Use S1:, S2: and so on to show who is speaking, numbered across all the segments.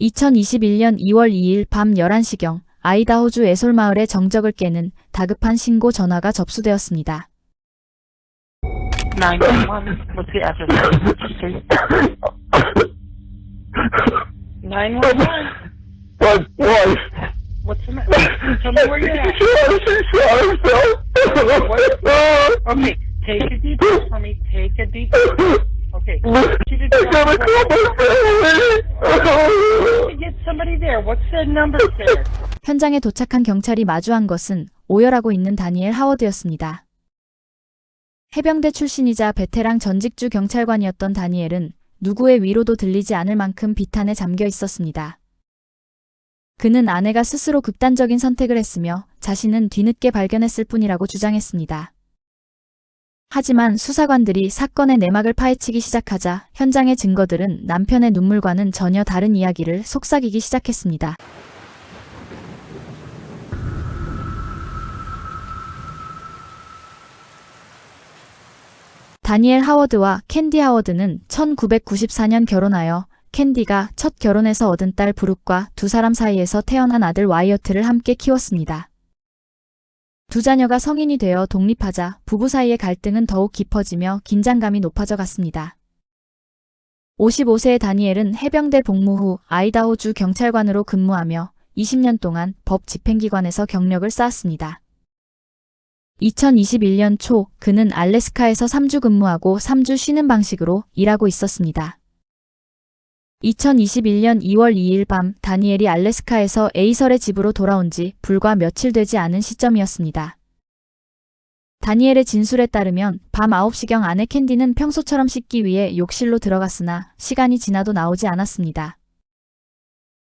S1: 2021년 2월 2일 밤 11시경 아이다호주 에솔 마을의 정적을 깨는 다급한 신고 전화가 접수되었습니다.
S2: 911. What's the address, please? 911.
S3: My wife.
S2: What's the matter? Tell me where you're at.
S3: She shot herself.
S2: Okay, take a deep breath for me. Take a deep breath. Okay. She did
S3: I gotta call my family.
S2: get somebody there. What's the number there?
S1: 현장에 도착한 경찰이 마주한 것은 오열하고 있는 다니엘 하워드였습니다. 해병대 출신이자 베테랑 전직주 경찰관이었던 다니엘은 누구의 위로도 들리지 않을 만큼 비탄에 잠겨 있었습니다. 그는 아내가 스스로 극단적인 선택을 했으며 자신은 뒤늦게 발견했을 뿐이라고 주장했습니다. 하지만 수사관들이 사건의 내막을 파헤치기 시작하자 현장의 증거들은 남편의 눈물과는 전혀 다른 이야기를 속삭이기 시작했습니다. 다니엘 하워드와 캔디 하워드는 1994년 결혼하여 캔디가 첫 결혼에서 얻은 딸 브룩과 두 사람 사이에서 태어난 아들 와이어트를 함께 키웠습니다. 두 자녀가 성인이 되어 독립하자 부부 사이의 갈등은 더욱 깊어지며 긴장감이 높아져 갔습니다. 55세의 다니엘은 해병대 복무 후 아이다호주 경찰관으로 근무하며 20년 동안 법 집행기관에서 경력을 쌓았습니다. 2021년 초 그는 알래스카에서 3주 근무하고 3주 쉬는 방식으로 일하고 있었습니다. 2021년 2월 2일 밤 다니엘이 알래스카에서 에이설의 집으로 돌아온 지 불과 며칠 되지 않은 시점이었습니다. 다니엘의 진술에 따르면 밤 9시경 아내 캔디는 평소처럼 씻기 위해 욕실로 들어갔으나 시간이 지나도 나오지 않았습니다.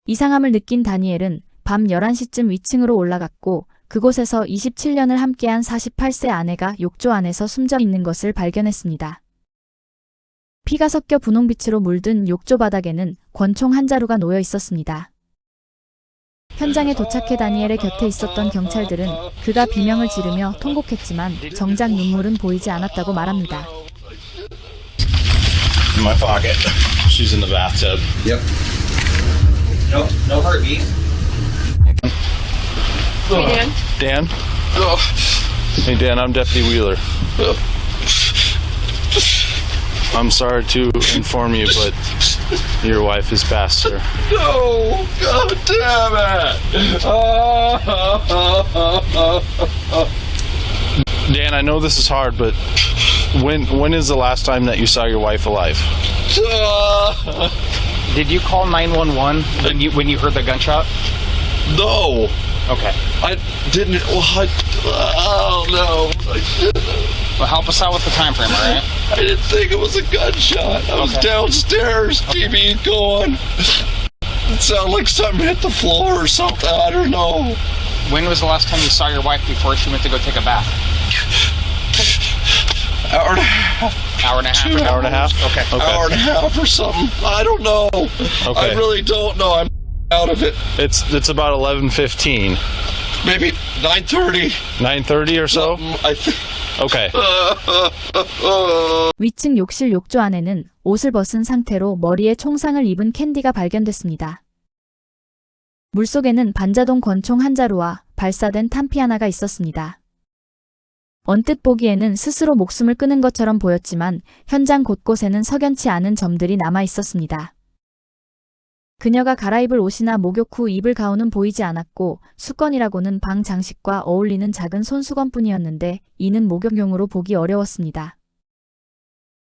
S1: 이상함을 느낀 다니엘은 밤 11시쯤 위층으로 올라갔고 그곳에서 27년을 함께한 48세 아내가 욕조 안에서 숨져 있는 것을 발견했습니다. 피가 섞여 분홍빛으로 물든 욕조 바닥에는 권총 한 자루가 놓여 있었습니다. 현장에 도착해 다니엘의 곁에 있었던 경찰들은 그가 비명을 지르며 통곡했지만 정작 눈물은 보이지 않았다고 말합니다.
S4: In my pocket. She's in the bathtub.
S5: Yep. No heartbeat.
S2: Hey, Dan.
S4: Dan? Hey, Dan, I'm Deputy Wheeler. I'm sorry to inform you, but your wife is passed, sir.
S3: No, God damn it.
S4: Dan, I know this is hard, but when is the last time that you saw your wife alive?
S5: Did you call 911 when you heard the gunshot?
S3: No,
S5: Okay.
S3: I didn't. Oh no,
S5: Well, help us out with the time frame, all right?
S3: I didn't think it was a gunshot. I was
S5: Okay.
S3: downstairs, TV going. It sounded like something hit the floor or something. I don't know.
S5: When was the last time you saw your wife before she went to go take a bath?
S3: Hour and a half.
S5: Hour and a half?
S3: 2
S4: Hour and a half?
S5: Okay.
S4: Okay.
S3: Hour and a half or something. I don't know.
S4: Okay.
S3: I really don't know. I'm out of it.
S4: It's about 11:15.
S3: Maybe 9:30.
S4: 9:30 or so?
S3: I think.
S4: Okay.
S1: 위층 욕실 욕조 안에는 옷을 벗은 상태로 머리에 총상을 입은 캔디가 발견됐습니다. 물속에는 반자동 권총 한 자루와 발사된 탄피 하나가 있었습니다. 언뜻 보기에는 스스로 목숨을 끊은 것처럼 보였지만 현장 곳곳에는 석연치 않은 점들이 남아 있었습니다. 그녀가 갈아입을 옷이나 목욕 후 입을 가운은 보이지 않았고 수건이라고는 방 장식과 어울리는 작은 손수건뿐이었는데 이는 목욕용으로 보기 어려웠습니다.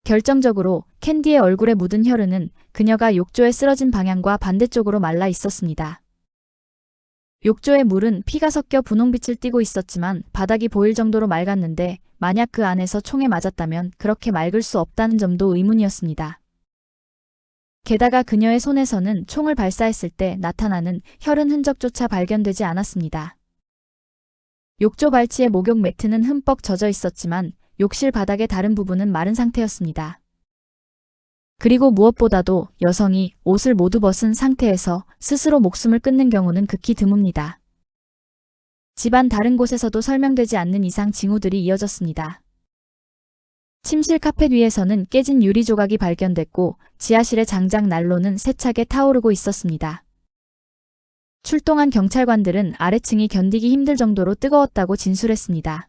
S1: 결정적으로 캔디의 얼굴에 묻은 혈흔은 그녀가 욕조에 쓰러진 방향과 반대쪽으로 말라 있었습니다. 욕조의 물은 피가 섞여 분홍빛을 띠고 있었지만 바닥이 보일 정도로 맑았는데 만약 그 안에서 총에 맞았다면 그렇게 맑을 수 없다는 점도 의문이었습니다. 게다가 그녀의 손에서는 총을 발사했을 때 나타나는 혈흔 흔적조차 발견되지 않았습니다. 욕조 발치의 목욕 매트는 흠뻑 젖어 있었지만 욕실 바닥의 다른 부분은 마른 상태였습니다. 그리고 무엇보다도 여성이 옷을 모두 벗은 상태에서 스스로 목숨을 끊는 경우는 극히 드뭅니다. 집안 다른 곳에서도 설명되지 않는 이상 징후들이 이어졌습니다. 침실 카펫 위에서는 깨진 유리 조각이 발견됐고 지하실의 장작 난로는 세차게 타오르고 있었습니다. 출동한 경찰관들은 아래층이 견디기 힘들 정도로 뜨거웠다고 진술했습니다.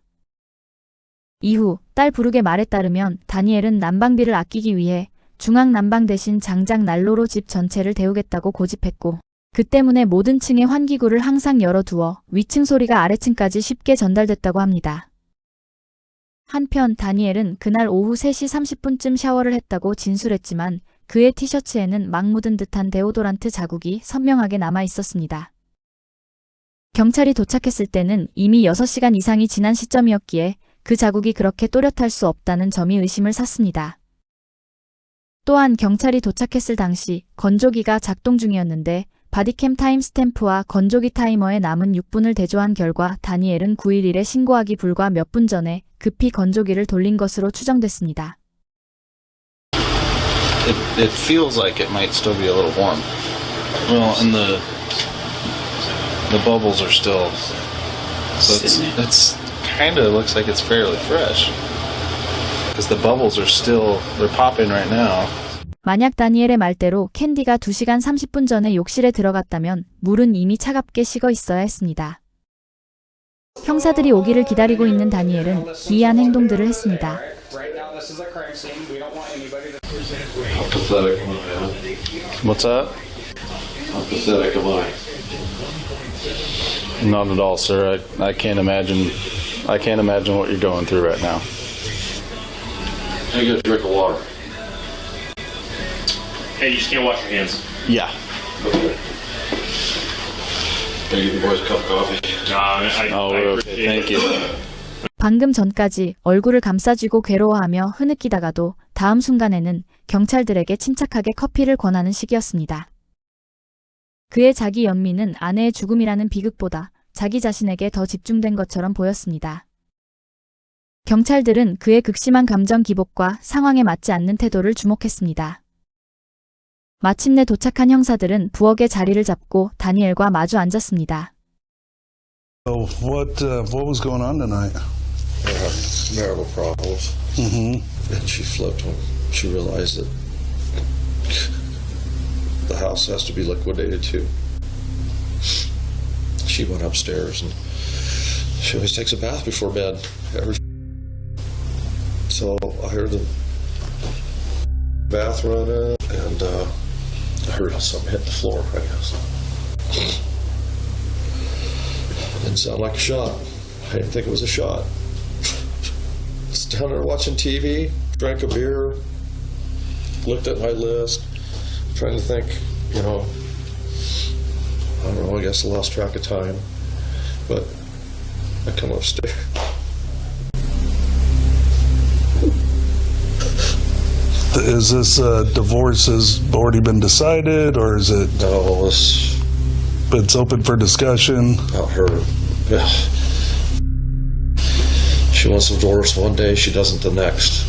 S1: 이후 딸 부르게 말에 따르면 다니엘은 난방비를 아끼기 위해 중앙 난방 대신 장작 난로로 집 전체를 데우겠다고 고집했고 그 때문에 모든 층의 환기구를 항상 열어두어 위층 소리가 아래층까지 쉽게 전달됐다고 합니다. 한편 다니엘은 그날 오후 3시 30분쯤 샤워를 했다고 진술했지만 그의 티셔츠에는 막 묻은 듯한 데오도란트 자국이 선명하게 남아 있었습니다. 경찰이 도착했을 때는 이미 6시간 이상이 지난 시점이었기에 그 자국이 그렇게 또렷할 수 없다는 점이 의심을 샀습니다. 또한 경찰이 도착했을 당시 건조기가 작동 중이었는데 바디캠 타임스탬프와 건조기 타이머에 남은 6분을 대조한 결과 다니엘은 9일 일에 신고하기 불과 몇 분 전에 급히 건조기를 돌린 것으로 추정됐습니다.
S4: It feels like it might still be a little warm. Well, and the bubbles are still. So it's kind of looks like it's fairly fresh. Because the bubbles are still, they're popping right now.
S1: 만약 다니엘의 말대로 캔디가 2시간 30분 전에 욕실에 들어갔다면 물은 이미 차갑게 식어 있어야 했습니다. 형사들이 오기를 기다리고 있는 다니엘은 기이한 행동들을 했습니다.
S4: What's that?
S3: How pathetic am I?
S4: Not at all, sir. I can't imagine what you're going through right now.
S3: Can I get a drink of water?
S6: Hey, you just can't wash your hands.
S4: Yeah.
S3: Okay. Can I give you boys a cup of coffee?
S4: Oh, we're okay. Thank you.
S1: 방금 전까지 얼굴을 감싸쥐고 괴로워하며 흐느끼다가도 다음 순간에는 경찰들에게 침착하게 커피를 권하는 시기였습니다. 그의 자기 연민은 아내의 죽음이라는 비극보다 자기 자신에게 더 집중된 것처럼 보였습니다. 경찰들은 그의 극심한 감정 기복과 상황에 맞지 않는 태도를 주목했습니다. 마침내 도착한 형사들은 부엌에 자리를 잡고 다니엘과 마주 앉았습니다.
S7: So what was going on tonight?
S3: Marital problems.
S7: Mm-hmm.
S3: And she flipped when she realized that the house has to be liquidated too. She went upstairs and she always takes a bath before bed. So I heard the bath running and I heard something hit the floor, I guess. Didn't sound like a shot. I didn't think it was a shot. Was down there watching TV, drank a beer, looked at my list, trying to think, I don't know, I guess I lost track of time. But I come upstairs.
S7: Is this divorce has already been decided, or is it?
S3: No,
S7: It's open for discussion.
S3: about her. She wants a divorce one day, she doesn't the next.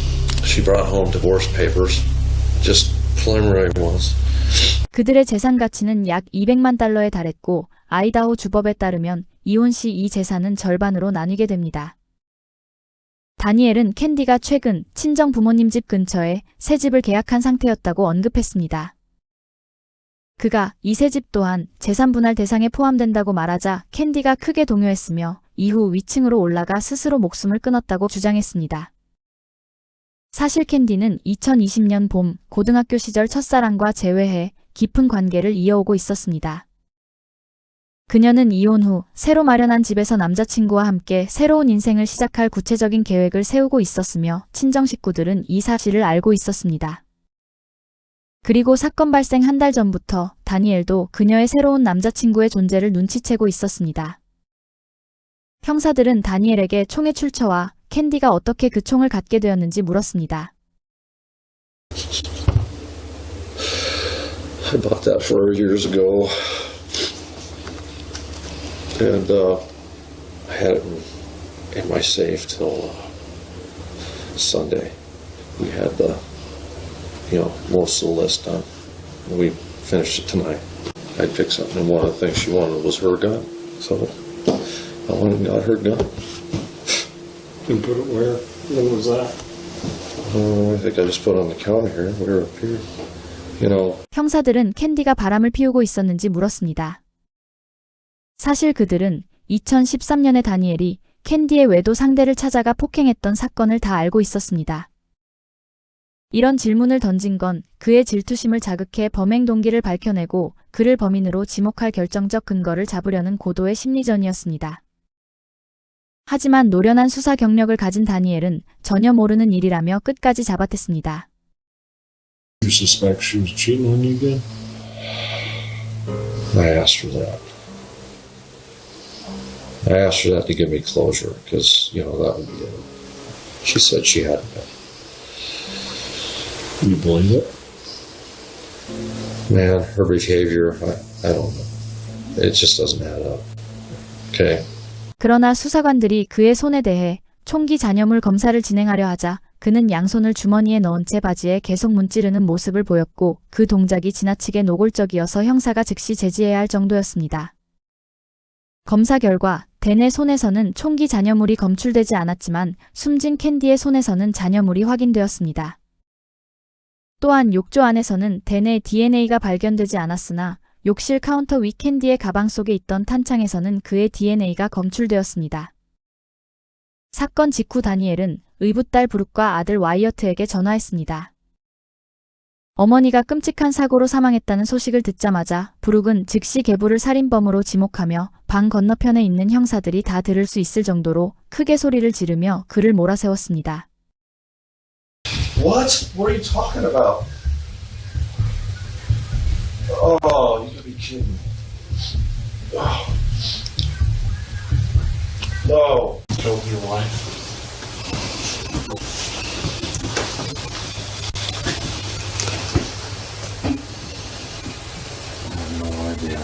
S3: She brought home divorce papers, just preliminary ones.
S1: 그들의 재산 가치는 약 200만 달러에 달했고 아이다호 주법에 따르면 이혼 시 이 재산은 절반으로 나뉘게 됩니다. 다니엘은 캔디가 최근 친정 부모님 집 근처에 새 집을 계약한 상태였다고 언급했습니다. 그가 이 새 집 또한 재산 분할 대상에 포함된다고 말하자 캔디가 크게 동요했으며 이후 위층으로 올라가 스스로 목숨을 끊었다고 주장했습니다. 사실 캔디는 2020년 봄 고등학교 시절 첫사랑과 재회해 깊은 관계를 이어오고 있었습니다. 그녀는 이혼 후 새로 마련한 집에서 남자친구와 함께 새로운 인생을 시작할 구체적인 계획을 세우고 있었으며 친정 식구들은 이 사실을 알고 있었습니다. 그리고 사건 발생 한 달 전부터 다니엘도 그녀의 새로운 남자친구의 존재를 눈치채고 있었습니다. 형사들은 다니엘에게 총의 출처와 캔디가 어떻게 그 총을 갖게 되었는지 물었습니다.
S3: I bought that for her years ago. And I had it in my safe till Sunday. We had most of the list done. We finished it tonight. I picked something, and one of the things she wanted was her gun. So I went and got her gun.
S6: And put it where? When was that?
S3: I think I just put it on the counter here. We're up here. You know,
S1: 형사들은 캔디가 바람을 피우고 있었는지 물었습니다. 사실 그들은 2013년에 다니엘이 캔디의 외도 상대를 찾아가 폭행했던 사건을 다 알고 있었습니다. 이런 질문을 던진 건 그의 질투심을 자극해 범행 동기를 밝혀내고 그를 범인으로 지목할 결정적 근거를 잡으려는 고도의 심리전이었습니다. 하지만 노련한 수사 경력을 가진 다니엘은 전혀 모르는 일이라며 끝까지 잡아댔습니다.
S8: You suspect she was cheating on you again?
S3: I asked for that. I asked for that to give me closure because, you know, that would be it. She said she hadn't been.
S8: You believe it?
S3: Man, her behavior, I don't know. It just doesn't add up. Okay.
S1: 그러나 수사관들이 그의 손에 대해 총기 잔여물 검사를 진행하려 하자 그는 양손을 주머니에 넣은 채 바지에 계속 문지르는 모습을 보였고 그 동작이 지나치게 노골적이어서 형사가 즉시 제지해야 할 정도였습니다. 검사 결과 댄의 손에서는 총기 잔여물이 검출되지 않았지만 숨진 캔디의 손에서는 잔여물이 확인되었습니다. 또한 욕조 안에서는 댄의 DNA가 발견되지 않았으나 욕실 카운터 위 캔디의 가방 속에 있던 탄창에서는 그의 DNA가 검출되었습니다. 사건 직후 다니엘은 의붓딸 브룩과 아들 와이어트에게 전화했습니다. 어머니가 끔찍한 사고로 사망했다는 소식을 듣자마자 브룩은 즉시 계부를 살인범으로 지목하며 방 건너편에 있는 형사들이 다 들을 수 있을 정도로 크게 소리를 지르며 그를 몰아세웠습니다.
S3: What? What are you talking about? Oh, you gotta be kidding me. Oh. No.
S8: Killed your wife?
S3: I have no idea.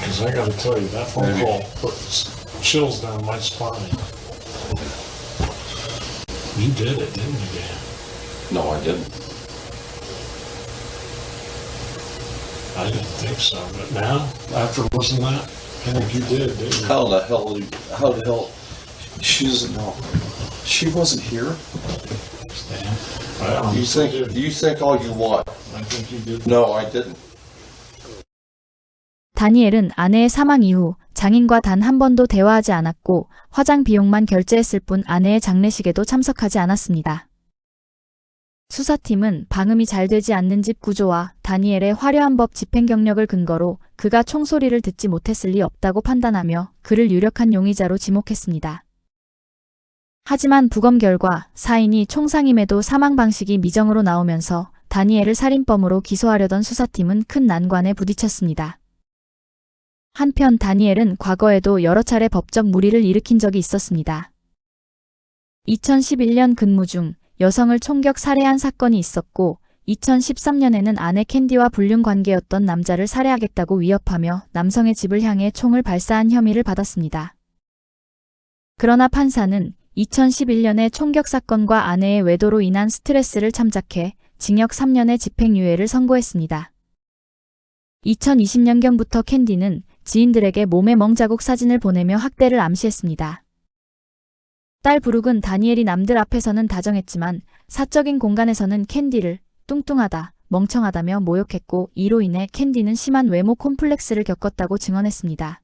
S8: Because I gotta tell you, that phone call put chills down my spine. You did it, didn't you, Dan?
S3: No, I didn't.
S8: I didn't think so, but now, after listening to that, I think you did, didn't you?
S3: How the hell, she wasn't here?
S8: Dan, I honestly did.
S3: You think all you want.
S8: I think you did.
S3: No, I didn't.
S1: 다니엘은 아내의 사망 이후 장인과 단 한 번도 대화하지 않았고 화장 비용만 결제했을 뿐 아내의 장례식에도 참석하지 않았습니다. 수사팀은 방음이 잘 되지 않는 집 구조와 다니엘의 화려한 법 집행 경력을 근거로 그가 총소리를 듣지 못했을 리 없다고 판단하며 그를 유력한 용의자로 지목했습니다. 하지만 부검 결과 사인이 총상임에도 사망 방식이 미정으로 나오면서 다니엘을 살인범으로 기소하려던 수사팀은 큰 난관에 부딪혔습니다. 한편 다니엘은 과거에도 여러 차례 법적 무리를 일으킨 적이 있었습니다. 2011년 근무 중 여성을 총격 살해한 사건이 있었고 2013년에는 아내 캔디와 불륜 관계였던 남자를 살해하겠다고 위협하며 남성의 집을 향해 총을 발사한 혐의를 받았습니다. 그러나 판사는 2011년의 총격 사건과 아내의 외도로 인한 스트레스를 참작해 징역 3년의 집행유예를 선고했습니다. 2020년경부터 캔디는 지인들에게 몸의 멍자국 사진을 보내며 학대를 암시했습니다. 딸 브룩은 다니엘이 남들 앞에서는 다정했지만 사적인 공간에서는 캔디를 뚱뚱하다, 멍청하다며 모욕했고 이로 인해 캔디는 심한 외모 콤플렉스를 겪었다고 증언했습니다.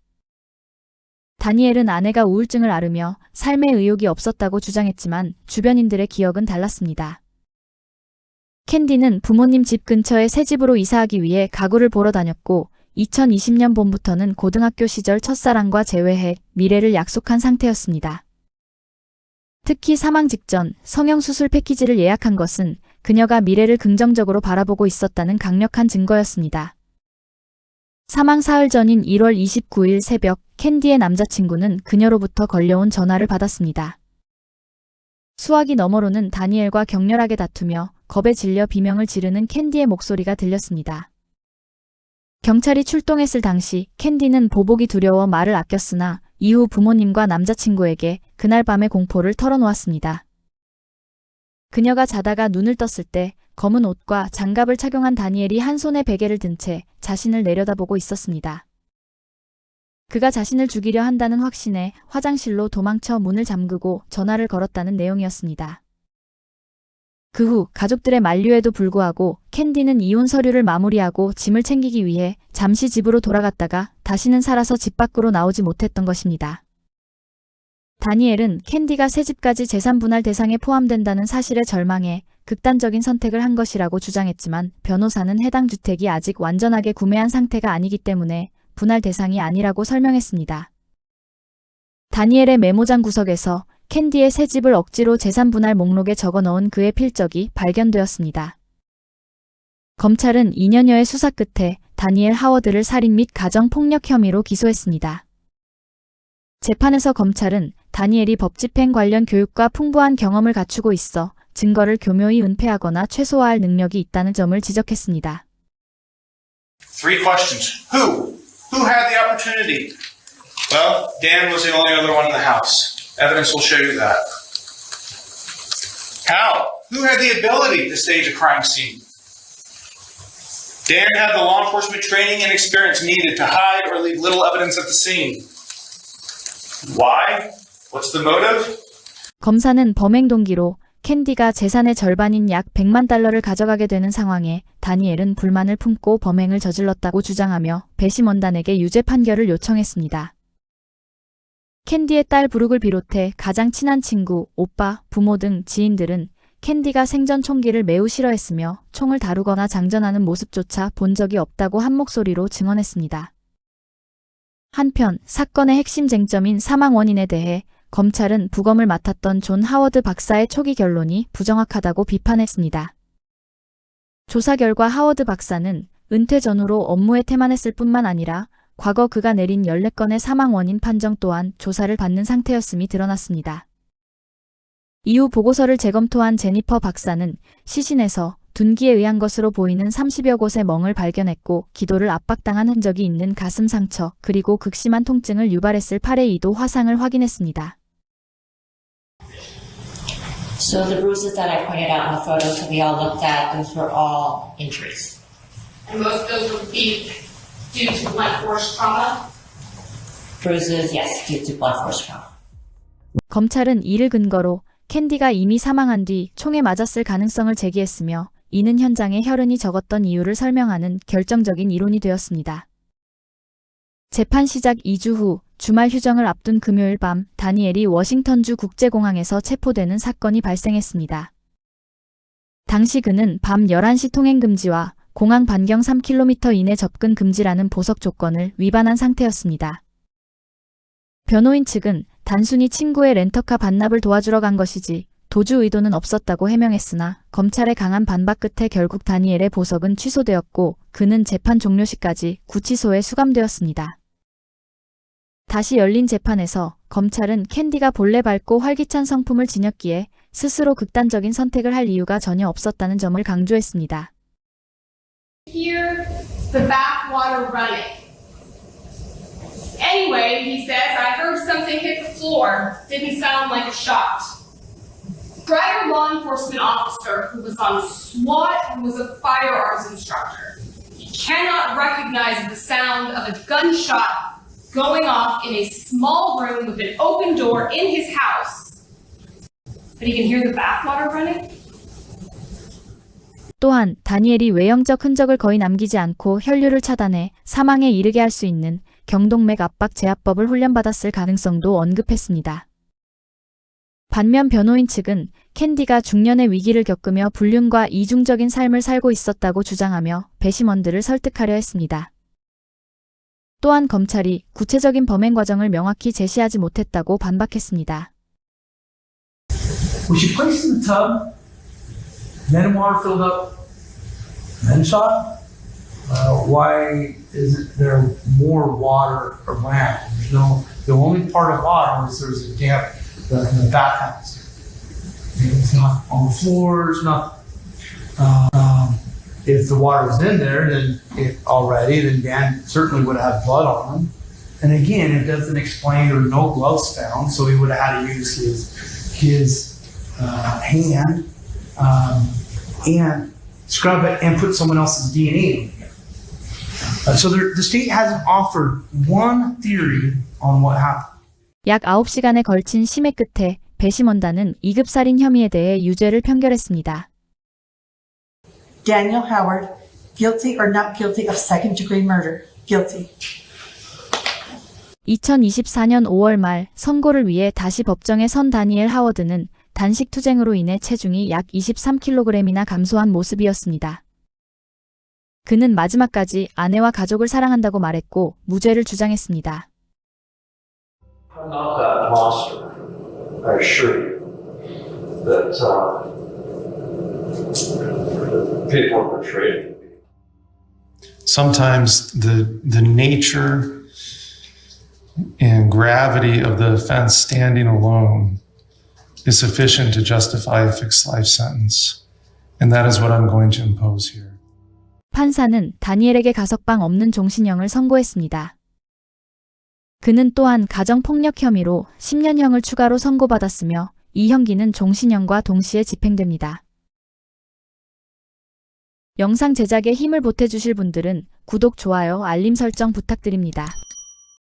S1: 다니엘은 아내가 우울증을 앓으며 삶의 의욕이 없었다고 주장했지만 주변인들의 기억은 달랐습니다. 캔디는 부모님 집 근처의 새 집으로 이사하기 위해 가구를 보러 다녔고 2020년 봄부터는 고등학교 시절 첫사랑과 재회해 미래를 약속한 상태였습니다. 특히 사망 직전 성형수술 패키지를 예약한 것은 그녀가 미래를 긍정적으로 바라보고 있었다는 강력한 증거였습니다. 사망 사흘 전인 1월 29일 새벽 캔디의 남자친구는 그녀로부터 걸려온 전화를 받았습니다. 수화기 너머로는 다니엘과 격렬하게 다투며 겁에 질려 비명을 지르는 캔디의 목소리가 들렸습니다. 경찰이 출동했을 당시 캔디는 보복이 두려워 말을 아꼈으나 이후 부모님과 남자친구에게 그날 밤의 공포를 털어놓았습니다. 그녀가 자다가 눈을 떴을 때 검은 옷과 장갑을 착용한 다니엘이 한 손에 베개를 든 채 자신을 내려다보고 있었습니다. 그가 자신을 죽이려 한다는 확신에 화장실로 도망쳐 문을 잠그고 전화를 걸었다는 내용이었습니다. 그 후 가족들의 만류에도 불구하고 캔디는 이혼 서류를 마무리하고 짐을 챙기기 위해 잠시 집으로 돌아갔다가 다시는 살아서 집 밖으로 나오지 못했던 것입니다. 다니엘은 캔디가 새 집까지 재산 분할 대상에 포함된다는 사실에 절망해 극단적인 선택을 한 것이라고 주장했지만 변호사는 해당 주택이 아직 완전하게 구매한 상태가 아니기 때문에 분할 대상이 아니라고 설명했습니다. 다니엘의 메모장 구석에서 캔디의 새 집을 억지로 재산 분할 목록에 적어 넣은 그의 필적이 발견되었습니다. 검찰은 2년여의 수사 끝에 다니엘 하워드를 살인 및 가정폭력 혐의로 기소했습니다. 재판에서 검찰은 다니엘이 법집행 관련 교육과 풍부한 경험을 갖추고 있어 증거를 교묘히 은폐하거나 최소화할 능력이 있다는 점을 지적했습니다.
S9: 3 questions. Who had the opportunity? Well, Dan was the only other one in the house. Evidence will show you that. How? Who had the ability to stage a crime scene? Dan had the law enforcement training and experience needed to hide or leave little evidence at the scene. Why? What's the motive?
S1: 검사는 범행 동기로 캔디가 재산의 절반인 약 100만 달러를 가져가게 되는 상황에 다니엘은 불만을 품고 범행을 저질렀다고 주장하며 배심 원단에게 유죄 판결을 요청했습니다. 캔디의 딸 브룩을 비롯해 가장 친한 친구, 오빠, 부모 등 지인들은 캔디가 생전 총기를 매우 싫어했으며 총을 다루거나 장전하는 모습조차 본 적이 없다고 한 목소리로 증언했습니다. 한편 사건의 핵심 쟁점인 사망 원인에 대해 검찰은 부검을 맡았던 존 하워드 박사의 초기 결론이 부정확하다고 비판했습니다. 조사 결과 하워드 박사는 은퇴 전후로 업무에 태만했을 뿐만 아니라 과거 그가 내린 14건의 사망 원인 판정 또한 조사를 받는 상태였음이 드러났습니다. 이후 보고서를 재검토한 제니퍼 박사는 시신에서 둔기에 의한 것으로 보이는 30여 곳의 멍을 발견했고 기도를 압박당한 흔적이 있는 가슴 상처 그리고 극심한 통증을 유발했을 팔의 2도 화상을 확인했습니다.
S10: So the bruises that I pointed out in the photos that we all looked at, those were all injuries.
S11: And most of those would be due to blunt force trauma?
S10: Bruises, yes, due to blunt force trauma.
S1: 검찰은 이를 근거로 캔디가 이미 사망한 뒤 총에 맞았을 가능성을 제기했으며 이는 현장에 혈흔이 적었던 이유를 설명하는 결정적인 이론이 되었습니다. 재판 시작 2주 후 주말 휴정을 앞둔 금요일 밤 다니엘이 워싱턴주 국제공항에서 체포되는 사건이 발생했습니다. 당시 그는 밤 11시 통행 금지와 공항 반경 3km 이내 접근 금지라는 보석 조건을 위반한 상태였습니다. 변호인 측은 단순히 친구의 렌터카 반납을 도와주러 간 것이지 도주 의도는 없었다고 해명했으나 검찰의 강한 반박 끝에 결국 다니엘의 보석은 취소되었고 그는 재판 종료 시까지 구치소에 수감되었습니다. 다시 열린 재판에서 검찰은 캔디가 본래 밝고 활기찬 성품을 지녔기에 스스로 극단적인 선택을 할 이유가 전혀 없었다는 점을 강조했습니다.
S11: Hear the backwater running. Anyway, he says, I heard something hit the floor. Didn't sound like a shot. Prior law enforcement officer who was on SWAT and was a firearms instructor. He cannot recognize the sound of a gunshot going off in a small room with an open door in his house. But he can hear the backwater running?
S1: 또한 다니엘이 외형적 흔적을 거의 남기지 않고 혈류를 차단해 사망에 이르게 할 수 있는 경동맥 압박 제압법을 훈련받았을 가능성도 언급했습니다. 반면 변호인 측은 캔디가 중년의 위기를 겪으며 불륜과 이중적인 삶을 살고 있었다고 주장하며 배심원들을 설득하려 했습니다. 또한 검찰이 구체적인 범행 과정을 명확히 제시하지 못했다고 반박했습니다.
S12: Was she placed in the tub? Then water filled up, then shot? Why isn't there more water around? The only part of water is there's a gap in the back house. It's not on the floors, nothing. If the water was in there, then Dan certainly would have had blood on him. And again, it doesn't explain there were no gloves found, so he would have had to use his hand and scrub it and put someone else's DNA in here. So the state hasn't offered one theory on what happened.
S1: 약 9시간에 걸친 심해 끝에 배심원단은 2급 살인 혐의에 대해 유죄를 판결했습니다.
S13: Daniel Howard, guilty or not guilty of second-degree murder? Guilty.
S1: 2024년 5월 말 선고를 위해 다시 법정에 선 다니엘 하워드는 단식 투쟁으로 인해 체중이 약 23kg이나 감소한 모습이었습니다. 그는 마지막까지 아내와 가족을 사랑한다고 말했고 무죄를 주장했습니다.
S8: I'm not that monster. I assure you that people are portrayed.
S14: Sometimes the nature and gravity of the offense standing alone is sufficient to justify a fixed life sentence. And that is what I'm going to impose here.
S1: 판사는 다니엘에게 가석방 없는 종신형을 선고했습니다. 그는 또한 가정폭력 혐의로 10년형을 추가로 선고받았으며 이 형기는 종신형과 동시에 집행됩니다. 영상 제작에 힘을 보태주실 분들은 구독, 좋아요, 알림 설정 부탁드립니다.